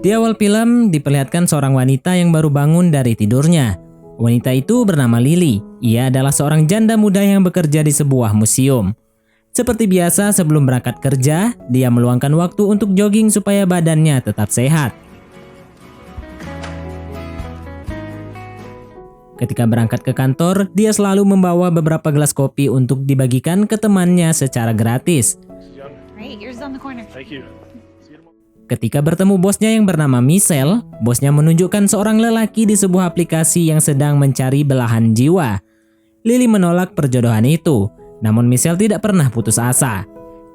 Di awal film diperlihatkan seorang wanita yang baru bangun dari tidurnya. Wanita itu bernama Lily. Ia adalah seorang janda muda yang bekerja di sebuah museum. Seperti biasa sebelum berangkat kerja, dia meluangkan waktu untuk jogging supaya badannya tetap sehat. Ketika berangkat ke kantor, dia selalu membawa beberapa gelas kopi untuk dibagikan ke temannya secara gratis. Ketika bertemu bosnya yang bernama Michelle, bosnya menunjukkan seorang lelaki di sebuah aplikasi yang sedang mencari belahan jiwa. Lily menolak perjodohan itu, namun Michelle tidak pernah putus asa.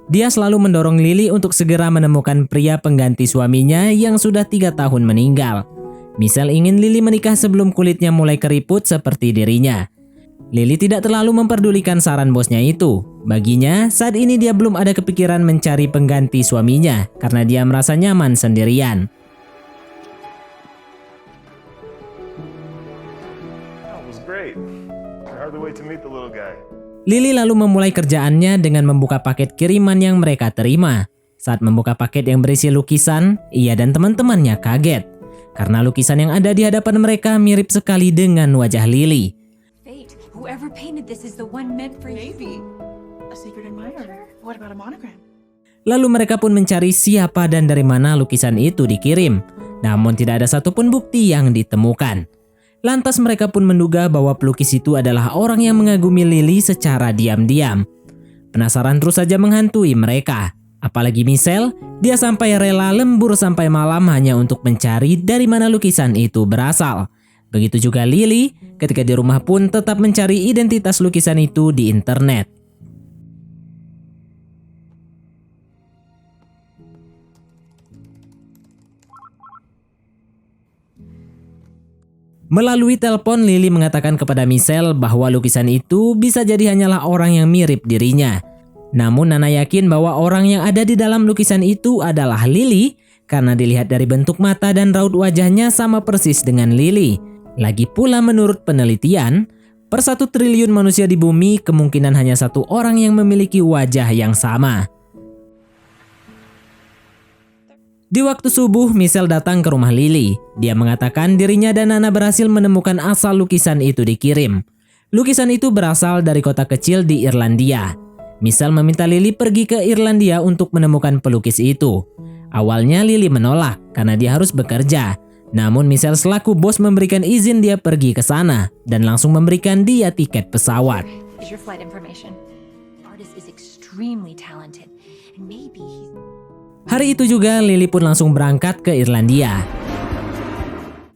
Dia selalu mendorong Lily untuk segera menemukan pria pengganti suaminya yang sudah 3 tahun meninggal. Michelle ingin Lily menikah sebelum kulitnya mulai keriput seperti dirinya. Lily tidak terlalu memperdulikan saran bosnya itu. Baginya, saat ini dia belum ada kepikiran mencari pengganti suaminya karena dia merasa nyaman sendirian. Lily lalu memulai kerjaannya dengan membuka paket kiriman yang mereka terima. Saat membuka paket yang berisi lukisan, ia dan teman-temannya kaget karena lukisan yang ada di hadapan mereka mirip sekali dengan wajah Lily. Whoever painted this is the one meant for you. Maybe a secret admirer. What about a monogram? Lalu mereka pun mencari siapa dan dari mana lukisan itu dikirim. Namun tidak ada satupun bukti yang ditemukan. Lantas mereka pun menduga bahwa pelukis itu adalah orang yang mengagumi Lily secara diam-diam. Penasaran terus saja menghantui mereka. Apalagi Michelle, dia sampai rela lembur sampai malam hanya untuk mencari dari mana lukisan itu berasal. Begitu juga Lily, ketika di rumah pun tetap mencari identitas lukisan itu di internet. Melalui telepon, Lily mengatakan kepada Michelle bahwa lukisan itu bisa jadi hanyalah orang yang mirip dirinya. Namun Nana yakin bahwa orang yang ada di dalam lukisan itu adalah Lily karena dilihat dari bentuk mata dan raut wajahnya sama persis dengan Lily. Lagi pula menurut penelitian, per 1 triliun manusia di bumi kemungkinan hanya 1 orang yang memiliki wajah yang sama. Di waktu subuh, Michelle datang ke rumah Lily. Dia mengatakan dirinya dan Nana berhasil menemukan asal lukisan itu dikirim. Lukisan itu berasal dari kota kecil di Irlandia. Michelle meminta Lily pergi ke Irlandia untuk menemukan pelukis itu. Awalnya Lily menolak karena dia harus bekerja. Namun Michelle selaku bos memberikan izin dia pergi ke sana dan langsung memberikan dia tiket pesawat. Hari itu juga Lily pun langsung berangkat ke Irlandia.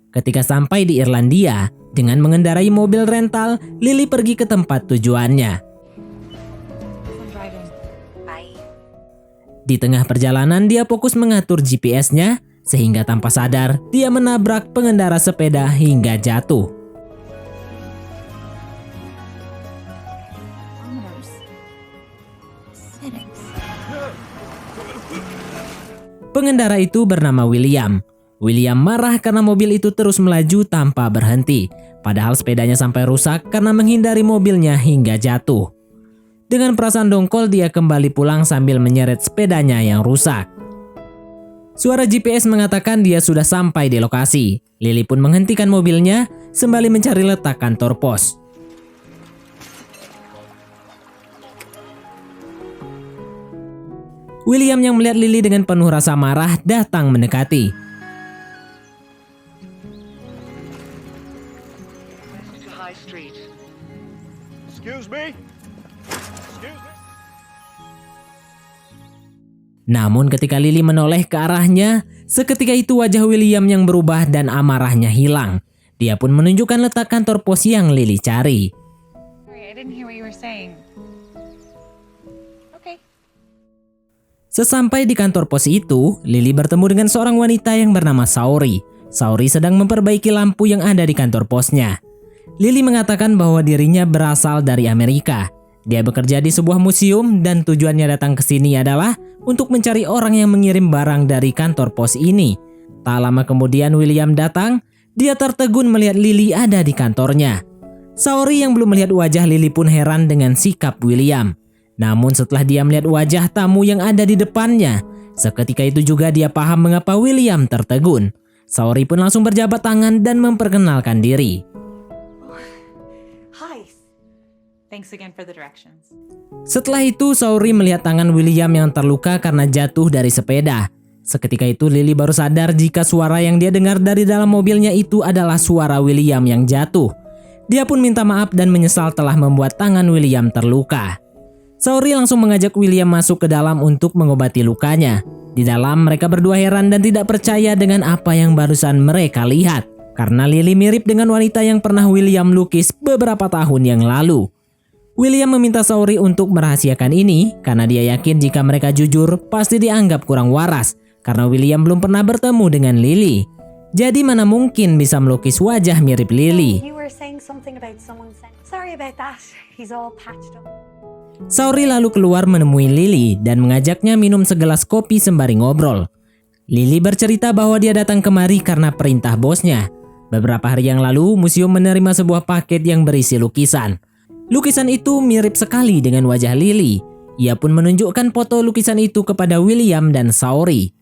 Ketika sampai di Irlandia, dengan mengendarai mobil rental, Lily pergi ke tempat tujuannya. Di tengah perjalanan dia fokus mengatur GPS-nya, sehingga tanpa sadar dia menabrak pengendara sepeda hingga jatuh. Pengendara itu bernama William. William marah karena mobil itu terus melaju tanpa berhenti, padahal sepedanya sampai rusak karena menghindari mobilnya hingga jatuh. Dengan perasaan dongkol dia kembali pulang sambil menyeret sepedanya yang rusak. Suara GPS mengatakan dia sudah sampai di lokasi. Lily pun menghentikan mobilnya sembari mencari letak kantor pos. William yang melihat Lily dengan penuh rasa marah datang mendekati. Namun ketika Lily menoleh ke arahnya, seketika itu wajah William yang berubah dan amarahnya hilang. Dia pun menunjukkan letak kantor pos yang Lily cari. Sesampai di kantor pos itu, Lily bertemu dengan seorang wanita yang bernama Saori. Saori sedang memperbaiki lampu yang ada di kantor posnya. Lily mengatakan bahwa dirinya berasal dari Amerika. Dia bekerja di sebuah museum dan tujuannya datang ke sini adalah untuk mencari orang yang mengirim barang dari kantor pos ini. Tak lama kemudian William datang, dia tertegun melihat Lily ada di kantornya. Saori yang belum melihat wajah Lily pun heran dengan sikap William. Namun setelah dia melihat wajah tamu yang ada di depannya, Seketika itu juga dia paham mengapa William tertegun. Saori pun langsung berjabat tangan dan memperkenalkan diri. Hi. Thanks again for the directions. Setelah itu Saori melihat tangan William yang terluka karena jatuh dari sepeda. Seketika itu Lily baru sadar jika suara yang dia dengar dari dalam mobilnya itu adalah suara William yang jatuh. Dia pun minta maaf dan menyesal telah membuat tangan William terluka. Saori langsung mengajak William masuk ke dalam untuk mengobati lukanya. Di dalam mereka berdua heran dan tidak percaya dengan apa yang barusan mereka lihat. Karena Lily mirip dengan wanita yang pernah William lukis beberapa tahun yang lalu. William meminta Saori untuk merahasiakan ini karena dia yakin jika mereka jujur pasti dianggap kurang waras. Karena William belum pernah bertemu dengan Lily. Jadi mana mungkin bisa melukis wajah mirip Lily. You were saying something about someone saying, sorry about that. He's all patched up. Saori lalu keluar menemui Lily dan mengajaknya minum segelas kopi sembari ngobrol. Lily bercerita bahwa dia datang kemari karena perintah bosnya. Beberapa hari yang lalu, museum menerima sebuah paket yang berisi lukisan. Lukisan itu mirip sekali dengan wajah Lily. Ia pun menunjukkan foto lukisan itu kepada William dan Saori.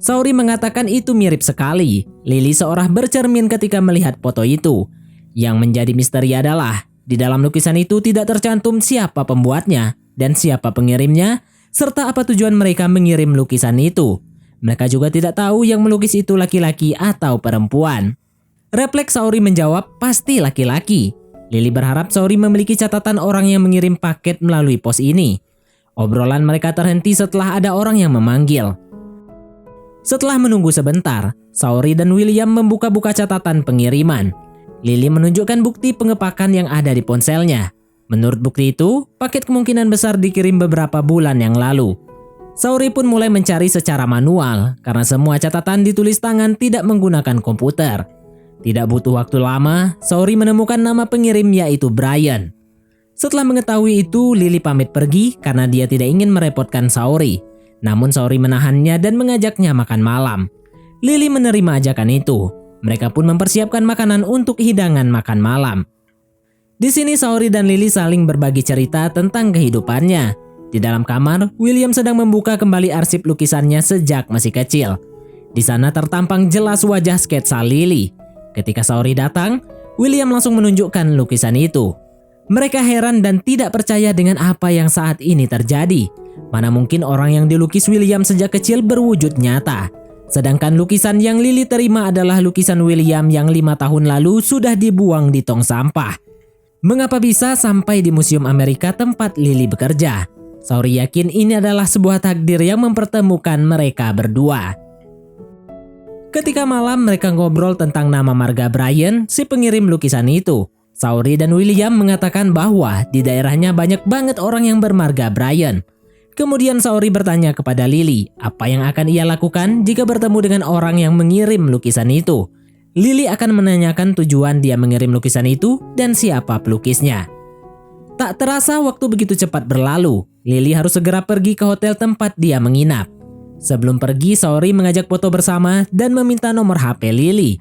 Saori mengatakan itu mirip sekali. Lily seorang bercermin ketika melihat foto itu. Yang menjadi misteri adalah di dalam lukisan itu tidak tercantum siapa pembuatnya dan siapa pengirimnya, serta apa tujuan mereka mengirim lukisan itu. Mereka juga tidak tahu yang melukis itu laki-laki atau perempuan. Refleks Saori menjawab pasti laki-laki. Lily berharap Saori memiliki catatan orang yang mengirim paket melalui pos ini. Obrolan mereka terhenti setelah ada orang yang memanggil. Setelah menunggu sebentar, Saori dan William membuka-buka catatan pengiriman. Lily menunjukkan bukti pengepakan yang ada di ponselnya. Menurut bukti itu, paket kemungkinan besar dikirim beberapa bulan yang lalu. Saori pun mulai mencari secara manual karena semua catatan ditulis tangan tidak menggunakan komputer. Tidak butuh waktu lama, Saori menemukan nama pengirim yaitu Brian. Setelah mengetahui itu, Lily pamit pergi karena dia tidak ingin merepotkan Saori. Namun Saori menahannya dan mengajaknya makan malam. Lily menerima ajakan itu. Mereka pun mempersiapkan makanan untuk hidangan makan malam. Di sini Saori dan Lily saling berbagi cerita tentang kehidupannya. Di dalam kamar, William sedang membuka kembali arsip lukisannya sejak masih kecil. Di sana tertampang jelas wajah sketsa Lily. Ketika Saori datang, William langsung menunjukkan lukisan itu. Mereka heran dan tidak percaya dengan apa yang saat ini terjadi. Mana mungkin orang yang dilukis William sejak kecil berwujud nyata. Sedangkan lukisan yang Lily terima adalah lukisan William yang 5 tahun lalu sudah dibuang di tong sampah. Mengapa bisa sampai di Museum Amerika tempat Lily bekerja? Saori yakin ini adalah sebuah takdir yang mempertemukan mereka berdua. Ketika malam mereka ngobrol tentang nama marga Brian, si pengirim lukisan itu. Saori dan William mengatakan bahwa di daerahnya banyak banget orang yang bermarga Brian. Kemudian Saori bertanya kepada Lily apa yang akan ia lakukan jika bertemu dengan orang yang mengirim lukisan itu. Lily akan menanyakan tujuan dia mengirim lukisan itu dan siapa pelukisnya. Tak terasa waktu begitu cepat berlalu. Lily harus segera pergi ke hotel tempat dia menginap. Sebelum pergi, Saori mengajak foto bersama dan meminta nomor HP Lily.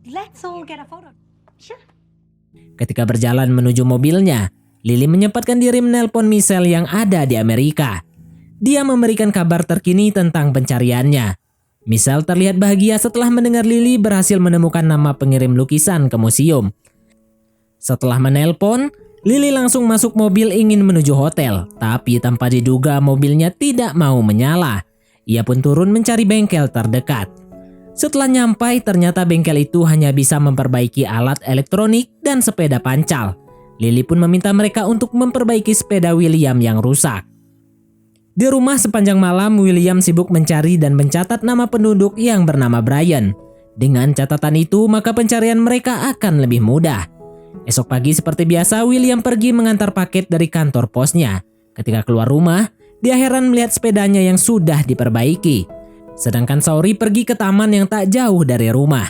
Let's all get a photo. Sure. Ketika berjalan menuju mobilnya, Lily menyempatkan diri menelpon Michelle yang ada di Amerika. Dia memberikan kabar terkini tentang pencariannya. Michelle terlihat bahagia setelah mendengar Lily berhasil menemukan nama pengirim lukisan ke museum. Setelah menelpon, Lily langsung masuk mobil ingin menuju hotel, tapi tanpa diduga mobilnya tidak mau menyala. Ia pun turun mencari bengkel terdekat. Setelah nyampai, ternyata bengkel itu hanya bisa memperbaiki alat elektronik dan sepeda pancal. Lily pun meminta mereka untuk memperbaiki sepeda William yang rusak. Di rumah sepanjang malam, William sibuk mencari dan mencatat nama penduduk yang bernama Brian. Dengan catatan itu, maka pencarian mereka akan lebih mudah. Esok pagi seperti biasa, William pergi mengantar paket dari kantor posnya. Ketika keluar rumah, dia heran melihat sepedanya yang sudah diperbaiki. Sedangkan Saori pergi ke taman yang tak jauh dari rumah.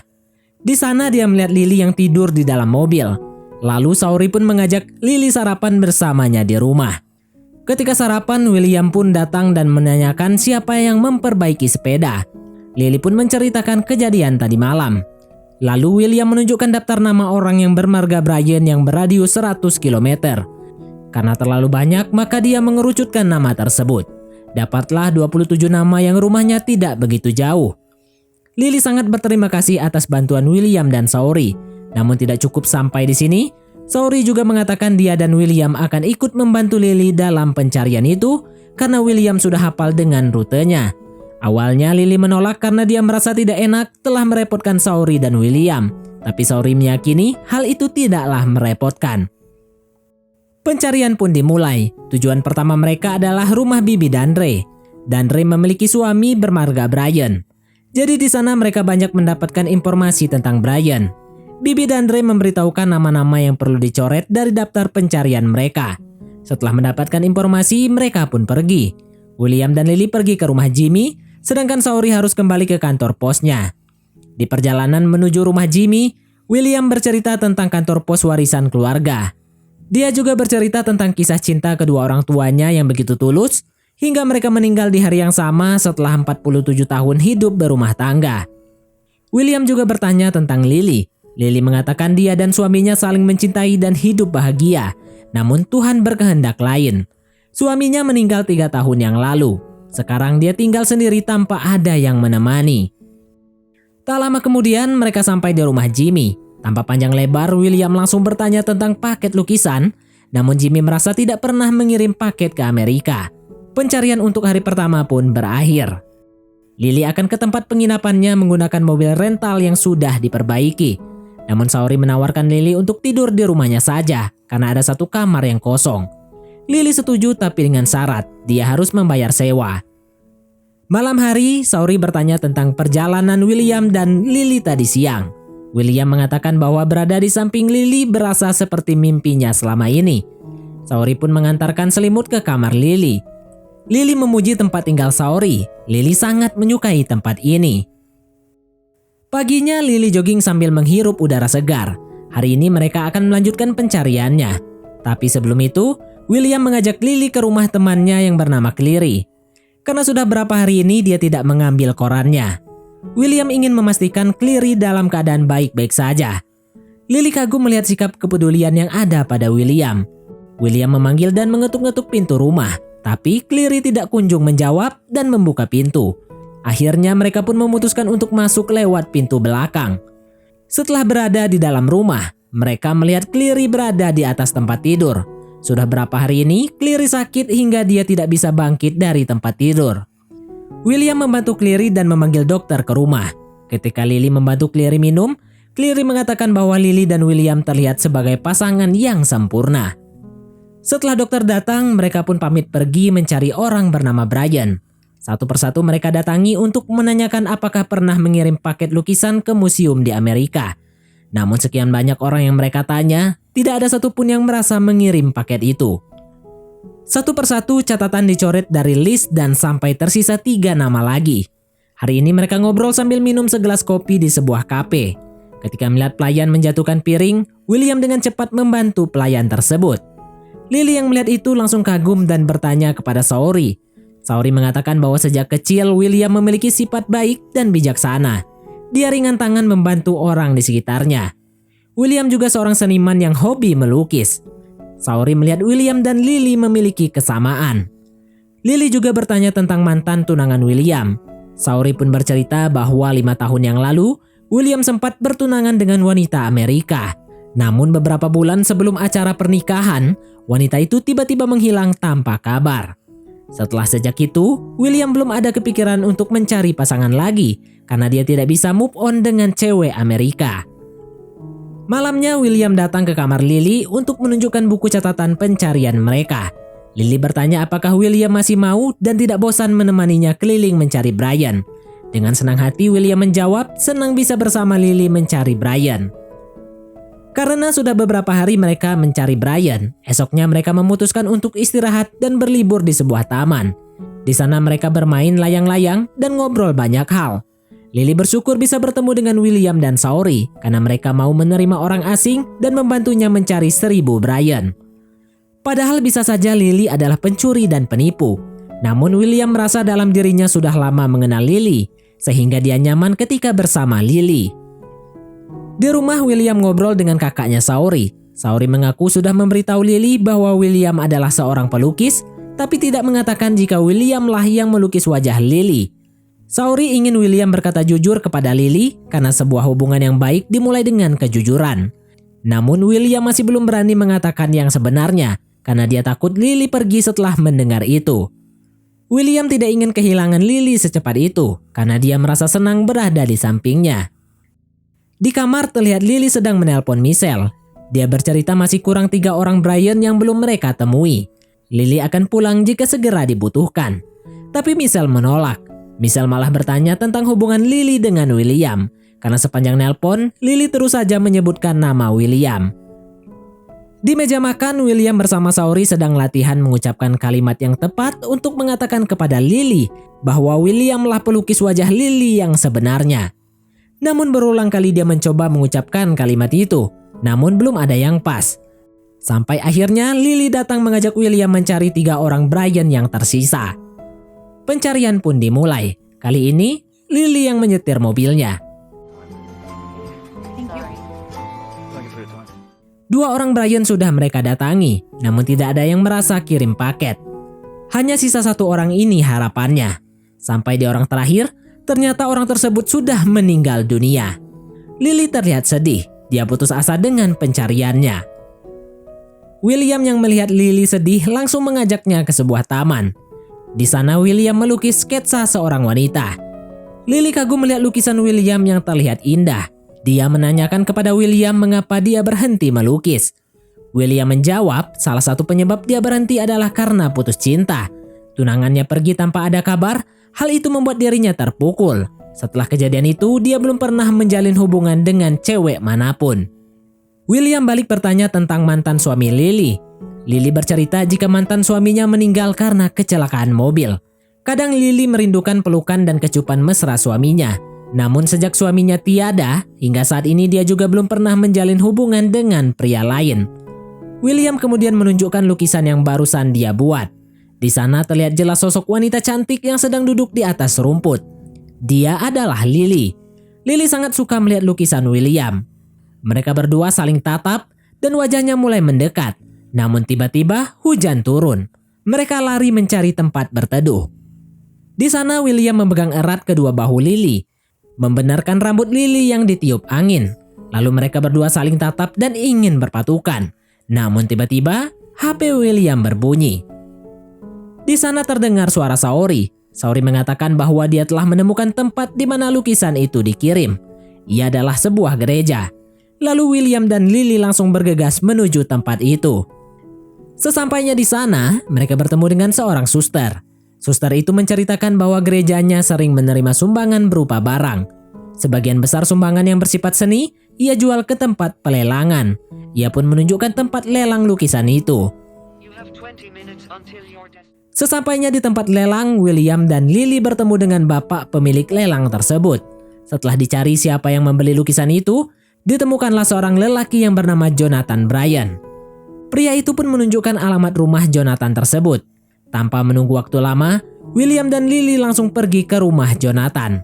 Di sana dia melihat Lily yang tidur di dalam mobil. Lalu Saori pun mengajak Lily sarapan bersamanya di rumah. Ketika sarapan, William pun datang dan menanyakan siapa yang memperbaiki sepeda. Lily pun menceritakan kejadian tadi malam. Lalu William menunjukkan daftar nama orang yang bermarga Brian yang berradius 100 km. Karena terlalu banyak, maka dia mengerucutkan nama tersebut. dapatlah 27 nama yang rumahnya tidak begitu jauh. Lily sangat berterima kasih atas bantuan William dan Saori. Namun tidak cukup sampai di sini, Saori juga mengatakan dia dan William akan ikut membantu Lily dalam pencarian itu karena William sudah hafal dengan rutenya. Awalnya Lily menolak karena dia merasa tidak enak telah merepotkan Saori dan William. Tapi Saori meyakini hal itu tidaklah merepotkan. Pencarian pun dimulai. Tujuan pertama mereka adalah rumah bibi Dandre. Dandre memiliki suami bermarga Brian. Jadi di sana mereka banyak mendapatkan informasi tentang Brian. Bibi Dandre memberitahukan nama-nama yang perlu dicoret dari daftar pencarian mereka. Setelah mendapatkan informasi, mereka pun pergi. William dan Lily pergi ke rumah Jimmy, sedangkan Saori harus kembali ke kantor posnya. Di perjalanan menuju rumah Jimmy, William bercerita tentang kantor pos warisan keluarga. Dia juga bercerita tentang kisah cinta kedua orang tuanya yang begitu tulus, hingga mereka meninggal di hari yang sama setelah 47 tahun hidup berumah tangga. William juga bertanya tentang Lily. Lily mengatakan dia dan suaminya saling mencintai dan hidup bahagia, namun Tuhan berkehendak lain. Suaminya meninggal 3 tahun yang lalu. Sekarang dia tinggal sendiri tanpa ada yang menemani. Tak lama kemudian mereka sampai di rumah Jimmy. Tanpa panjang lebar, William langsung bertanya tentang paket lukisan, namun Jimmy merasa tidak pernah mengirim paket ke Amerika. Pencarian untuk hari pertama pun berakhir. Lily akan ke tempat penginapannya menggunakan mobil rental yang sudah diperbaiki. Namun Saori menawarkan Lily untuk tidur di rumahnya saja karena ada satu kamar yang kosong. Lily setuju tapi dengan syarat dia harus membayar sewa. Malam hari, Saori bertanya tentang perjalanan William dan Lily tadi siang. William mengatakan bahwa berada di samping Lily berasa seperti mimpinya selama ini. Saori pun mengantarkan selimut ke kamar Lily. Lily memuji tempat tinggal Saori. Lily sangat menyukai tempat ini. Paginya Lily jogging sambil menghirup udara segar. Hari ini mereka akan melanjutkan pencariannya. Tapi sebelum itu, William mengajak Lily ke rumah temannya yang bernama Cleary. Karena sudah berapa hari ini dia tidak mengambil korannya. William ingin memastikan Cleary dalam keadaan baik-baik saja. Lily kagum melihat sikap kepedulian yang ada pada William. William memanggil dan mengetuk-ngetuk pintu rumah. Tapi Cleary tidak kunjung menjawab dan membuka pintu. Akhirnya mereka pun memutuskan untuk masuk lewat pintu belakang. Setelah berada di dalam rumah, mereka melihat Cleary berada di atas tempat tidur. Sudah berapa hari ini, Cleary sakit hingga dia tidak bisa bangkit dari tempat tidur. William membantu Cleary dan memanggil dokter ke rumah. Ketika Lily membantu Cleary minum, Cleary mengatakan bahwa Lily dan William terlihat sebagai pasangan yang sempurna. Setelah dokter datang, mereka pun pamit pergi mencari orang bernama Brian. Satu persatu mereka datangi untuk menanyakan apakah pernah mengirim paket lukisan ke museum di Amerika. Namun sekian banyak orang yang mereka tanya, tidak ada satupun yang merasa mengirim paket itu. Satu persatu catatan dicoret dari list dan sampai tersisa 3 nama lagi. Hari ini mereka ngobrol sambil minum segelas kopi di sebuah kafe. Ketika melihat pelayan menjatuhkan piring, William dengan cepat membantu pelayan tersebut. Lily yang melihat itu langsung kagum dan bertanya kepada Saori. Saori mengatakan bahwa sejak kecil William memiliki sifat baik dan bijaksana. Dia ringan tangan membantu orang di sekitarnya. William juga seorang seniman yang hobi melukis. Saori melihat William dan Lily memiliki kesamaan. Lily juga bertanya tentang mantan tunangan William. Saori pun bercerita bahwa 5 tahun yang lalu, William sempat bertunangan dengan wanita Amerika. Namun beberapa bulan sebelum acara pernikahan, wanita itu tiba-tiba menghilang tanpa kabar. Setelah sejak itu, William belum ada kepikiran untuk mencari pasangan lagi karena dia tidak bisa move on dengan cewek Amerika. Malamnya William datang ke kamar Lily untuk menunjukkan buku catatan pencarian mereka. Lily bertanya apakah William masih mau dan tidak bosan menemaninya keliling mencari Brian. Dengan senang hati William menjawab senang bisa bersama Lily mencari Brian. Karena sudah beberapa hari mereka mencari Brian, esoknya mereka memutuskan untuk istirahat dan berlibur di sebuah taman. Di sana mereka bermain layang-layang dan ngobrol banyak hal. Lily bersyukur bisa bertemu dengan William dan Saori karena mereka mau menerima orang asing dan membantunya mencari 1000 Brian. Padahal bisa saja Lily adalah pencuri dan penipu. Namun William merasa dalam dirinya sudah lama mengenal Lily, sehingga dia nyaman ketika bersama Lily. Di rumah William ngobrol dengan kakaknya Saori. Saori mengaku sudah memberitahu Lily bahwa William adalah seorang pelukis tapi tidak mengatakan jika Williamlah yang melukis wajah Lily. Saori ingin William berkata jujur kepada Lily karena sebuah hubungan yang baik dimulai dengan kejujuran. Namun William masih belum berani mengatakan yang sebenarnya karena dia takut Lily pergi setelah mendengar itu. William tidak ingin kehilangan Lily secepat itu karena dia merasa senang berada di sampingnya. Di kamar terlihat Lily sedang menelpon Michelle. Dia bercerita masih kurang 3 orang Brian yang belum mereka temui. Lily akan pulang jika segera dibutuhkan. Tapi Michelle menolak. Michelle malah bertanya tentang hubungan Lily dengan William. Karena sepanjang nelpon, Lily terus saja menyebutkan nama William. Di meja makan, William bersama Saori sedang latihan mengucapkan kalimat yang tepat untuk mengatakan kepada Lily bahwa Williamlah pelukis wajah Lily yang sebenarnya. Namun berulang kali dia mencoba mengucapkan kalimat itu, namun belum ada yang pas. Sampai akhirnya Lily datang mengajak William mencari 3 orang Brian yang tersisa. Pencarian pun dimulai. Kali ini, Lily yang menyetir mobilnya. Thank you. 2 orang Brian sudah mereka datangi, namun tidak ada yang merasa kirim paket. Hanya sisa 1 orang ini harapannya. Sampai di orang terakhir, ternyata orang tersebut sudah meninggal dunia. Lily terlihat sedih. Dia putus asa dengan pencariannya. William yang melihat Lily sedih langsung mengajaknya ke sebuah taman. Di sana William melukis sketsa seorang wanita. Lily kagum melihat lukisan William yang terlihat indah. Dia menanyakan kepada William mengapa dia berhenti melukis. William menjawab salah satu penyebab dia berhenti adalah karena putus cinta. Tunangannya pergi tanpa ada kabar, hal itu membuat dirinya terpukul. Setelah kejadian itu, dia belum pernah menjalin hubungan dengan cewek manapun. William balik bertanya tentang mantan suami Lily. Lily bercerita jika mantan suaminya meninggal karena kecelakaan mobil. Kadang Lily merindukan pelukan dan kecupan mesra suaminya. Namun sejak suaminya tiada, hingga saat ini dia juga belum pernah menjalin hubungan dengan pria lain. William kemudian menunjukkan lukisan yang barusan dia buat. Di sana terlihat jelas sosok wanita cantik yang sedang duduk di atas rumput. Dia adalah Lily. Lily sangat suka melihat lukisan William. Mereka berdua saling tatap dan wajahnya mulai mendekat. Namun tiba-tiba hujan turun. Mereka lari mencari tempat berteduh. Di sana William memegang erat kedua bahu Lily, membenarkan rambut Lily yang ditiup angin. Lalu mereka berdua saling tatap dan ingin berpatukan. Namun tiba-tiba HP William berbunyi. Di sana terdengar suara Saori. Saori mengatakan bahwa dia telah menemukan tempat di mana lukisan itu dikirim. Ia adalah sebuah gereja. Lalu William dan Lily langsung bergegas menuju tempat itu. Sesampainya di sana, mereka bertemu dengan seorang suster. Suster itu menceritakan bahwa gerejanya sering menerima sumbangan berupa barang. Sebagian besar sumbangan yang bersifat seni, ia jual ke tempat pelelangan. Ia pun menunjukkan tempat lelang lukisan itu. Sesampainya di tempat lelang, William dan Lily bertemu dengan bapak pemilik lelang tersebut. Setelah dicari siapa yang membeli lukisan itu, ditemukanlah seorang lelaki yang bernama Jonathan Bryan. Pria itu pun menunjukkan alamat rumah Jonathan tersebut. Tanpa menunggu waktu lama, William dan Lily langsung pergi ke rumah Jonathan.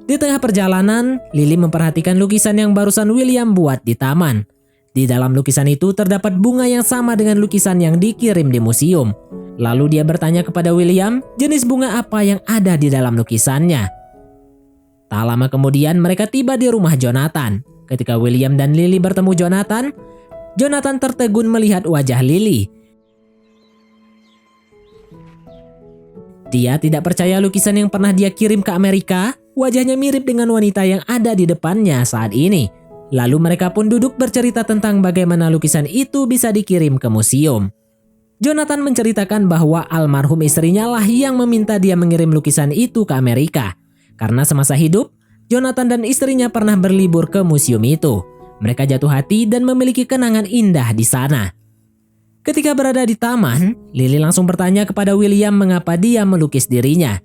Di tengah perjalanan, Lily memperhatikan lukisan yang barusan William buat di taman. Di dalam lukisan itu terdapat bunga yang sama dengan lukisan yang dikirim di museum. Lalu dia bertanya kepada William jenis bunga apa yang ada di dalam lukisannya. Tak lama kemudian mereka tiba di rumah Jonathan. Ketika William dan Lily bertemu Jonathan, Jonathan tertegun melihat wajah Lily. Dia tidak percaya lukisan yang pernah dia kirim ke Amerika, wajahnya mirip dengan wanita yang ada di depannya saat ini. Lalu mereka pun duduk bercerita tentang bagaimana lukisan itu bisa dikirim ke museum. Jonathan menceritakan bahwa almarhum istrinya lah yang meminta dia mengirim lukisan itu ke Amerika. Karena semasa hidup, Jonathan dan istrinya pernah berlibur ke museum itu. Mereka jatuh hati dan memiliki kenangan indah di sana. Ketika berada di taman, Lily langsung bertanya kepada William mengapa dia melukis dirinya.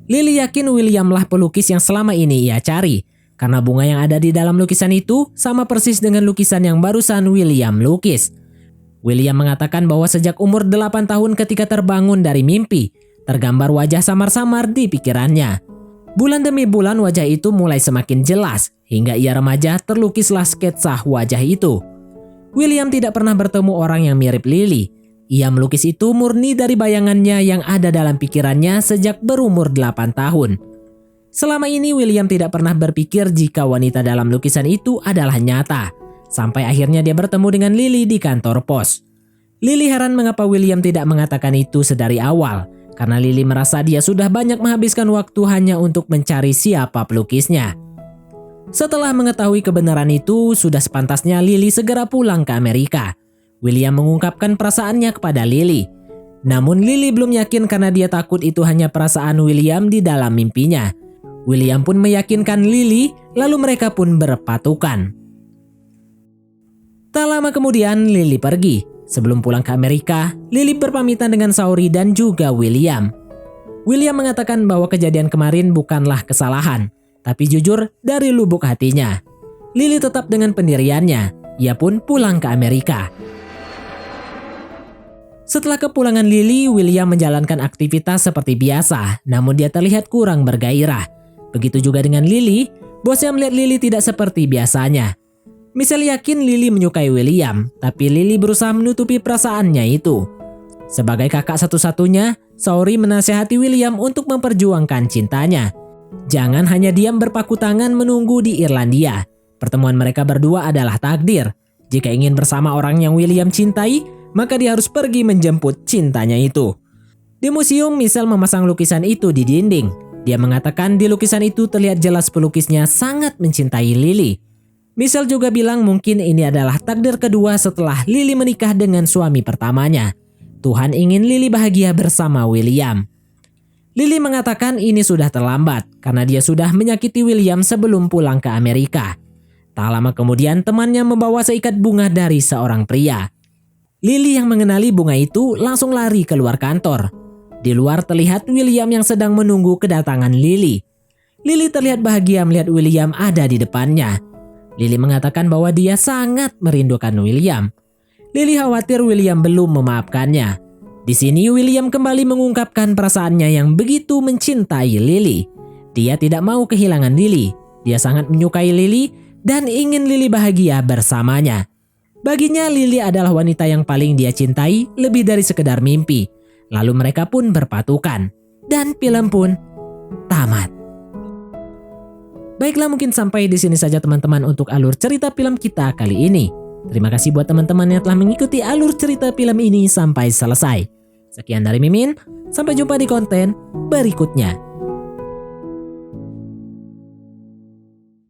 Lily yakin Williamlah pelukis yang selama ini ia cari, karena bunga yang ada di dalam lukisan itu sama persis dengan lukisan yang barusan William lukis. William mengatakan bahwa sejak umur 8 tahun ketika terbangun dari mimpi, tergambar wajah samar-samar di pikirannya. Bulan demi bulan wajah itu mulai semakin jelas, hingga ia remaja terlukislah sketsa wajah itu. William tidak pernah bertemu orang yang mirip Lily. Ia melukis itu murni dari bayangannya yang ada dalam pikirannya sejak berumur 8 tahun. Selama ini William tidak pernah berpikir jika wanita dalam lukisan itu adalah nyata. Sampai akhirnya dia bertemu dengan Lily di kantor pos. Lily heran mengapa William tidak mengatakan itu sedari awal. Karena Lily merasa dia sudah banyak menghabiskan waktu hanya untuk mencari siapa pelukisnya. Setelah mengetahui kebenaran itu, sudah sepantasnya Lily segera pulang ke Amerika. William mengungkapkan perasaannya kepada Lily. Namun Lily belum yakin karena dia takut itu hanya perasaan William di dalam mimpinya. William pun meyakinkan Lily, lalu mereka pun berpatukan. Tak lama kemudian Lily pergi. Sebelum pulang ke Amerika, Lily berpamitan dengan Saori dan juga William. William mengatakan bahwa kejadian kemarin bukanlah kesalahan, tapi jujur dari lubuk hatinya. Lily tetap dengan pendiriannya, ia pun pulang ke Amerika. Setelah kepulangan Lily, William menjalankan aktivitas seperti biasa, namun dia terlihat kurang bergairah. Begitu juga dengan Lily, bosnya melihat Lily tidak seperti biasanya. Michelle yakin Lily menyukai William, tapi Lily berusaha menutupi perasaannya itu. Sebagai kakak satu-satunya, Saori menasihati William untuk memperjuangkan cintanya. Jangan hanya diam berpaku tangan menunggu di Irlandia. Pertemuan mereka berdua adalah takdir. Jika ingin bersama orang yang William cintai, maka dia harus pergi menjemput cintanya itu. Di museum, Michelle memasang lukisan itu di dinding. Dia mengatakan di lukisan itu terlihat jelas pelukisnya sangat mencintai Lily. Michelle juga bilang mungkin ini adalah takdir kedua setelah Lily menikah dengan suami pertamanya. Tuhan ingin Lily bahagia bersama William. Lily mengatakan ini sudah terlambat karena dia sudah menyakiti William sebelum pulang ke Amerika. Tak lama kemudian temannya membawa seikat bunga dari seorang pria. Lily yang mengenali bunga itu langsung lari keluar kantor. Di luar terlihat William yang sedang menunggu kedatangan Lily. Lily terlihat bahagia melihat William ada di depannya. Lily mengatakan bahwa dia sangat merindukan William. Lily khawatir William belum memaafkannya. Di sini William kembali mengungkapkan perasaannya yang begitu mencintai Lily. Dia tidak mau kehilangan Lily. Dia sangat menyukai Lily dan ingin Lily bahagia bersamanya. Baginya Lily adalah wanita yang paling dia cintai lebih dari sekedar mimpi. Lalu mereka pun berpatukan. Dan film pun tamat. Baiklah, mungkin sampai di sini saja teman-teman untuk alur cerita film kita kali ini. Terima kasih buat teman-teman yang telah mengikuti alur cerita film ini sampai selesai. Sekian dari Mimin, sampai jumpa di konten berikutnya.